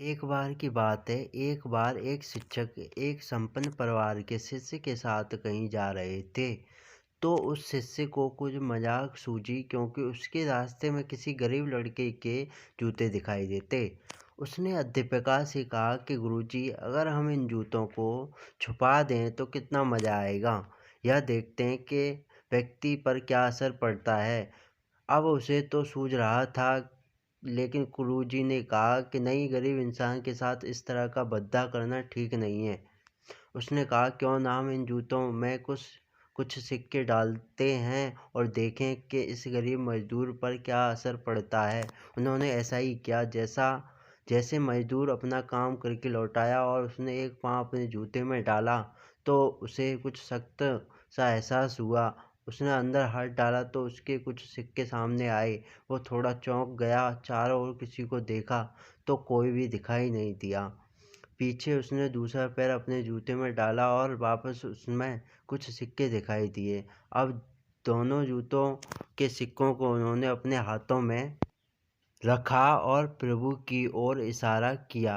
एक बार की बात है। एक बार एक शिक्षक एक संपन्न परिवार के शिष्य के साथ कहीं जा रहे थे। तो उस शिष्य को कुछ मजाक सूझी, क्योंकि उसके रास्ते में किसी गरीब लड़के के जूते दिखाई देते। उसने अध्यापिका से कहा कि गुरुजी, अगर हम इन जूतों को छुपा दें तो कितना मज़ा आएगा। यह देखते हैं कि व्यक्ति पर क्या असर पड़ता है। अब उसे तो सूझ रहा था, लेकिन गुरुजी ने कहा कि नहीं, गरीब इंसान के साथ इस तरह का बद्दा करना ठीक नहीं है। उसने कहा, क्यों ना हम इन जूतों में कुछ कुछ सिक्के डालते हैं और देखें कि इस गरीब मजदूर पर क्या असर पड़ता है। उन्होंने ऐसा ही किया। जैसे मजदूर अपना काम करके लौटाया और उसने एक पाँव अपने जूते में डाला, तो उसे कुछ सख्त सा एहसास हुआ। उसने अंदर हाथ डाला तो उसके कुछ सिक्के सामने आए। वो थोड़ा चौंक गया, चारों ओर किसी को देखा तो कोई भी दिखाई नहीं दिया। पीछे उसने दूसरा पैर अपने जूते में डाला और वापस उसमें कुछ सिक्के दिखाई दिए। अब दोनों जूतों के सिक्कों को उन्होंने अपने हाथों में रखा और प्रभु की ओर इशारा किया।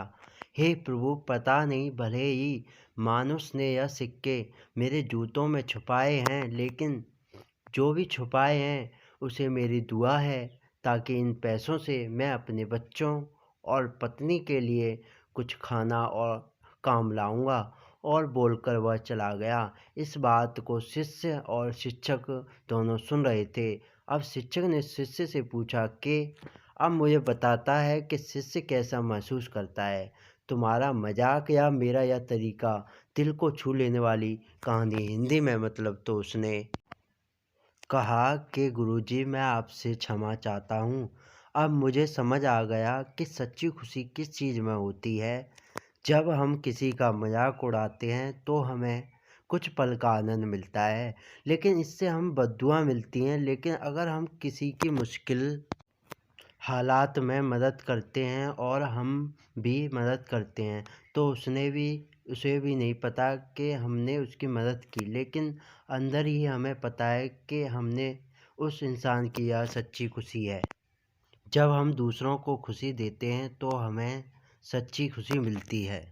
हे प्रभु, पता नहीं भले ही मानुस ने यह सिक्के मेरे जूतों में छुपाए हैं, लेकिन जो भी छुपाए हैं उसे मेरी दुआ है, ताकि इन पैसों से मैं अपने बच्चों और पत्नी के लिए कुछ खाना और काम लाऊंगा। और बोलकर वह चला गया। इस बात को शिष्य और शिक्षक दोनों सुन रहे थे। अब शिक्षक ने शिष्य से पूछा कि अब मुझे बताता है कि शिष्य कैसा महसूस करता है, तुम्हारा मजाक या मेरा यह तरीका। दिल को छू लेने वाली कहानी। हिंदी में मतलब तो उसने कहा कि गुरुजी, मैं आपसे क्षमा चाहता हूँ। अब मुझे समझ आ गया कि सच्ची खुशी किस चीज़ में होती है। जब हम किसी का मजाक उड़ाते हैं तो हमें कुछ पल का आनंद मिलता है, लेकिन इससे हम बद्दुआ मिलती हैं। लेकिन अगर हम किसी की मुश्किल हालात में मदद करते हैं और हम भी मदद करते हैं, तो उसे भी नहीं पता कि हमने उसकी मदद की, लेकिन अंदर ही हमें पता है कि हमने उस इंसान की यह सच्ची खुशी है। जब हम दूसरों को खुशी देते हैं तो हमें सच्ची खुशी मिलती है।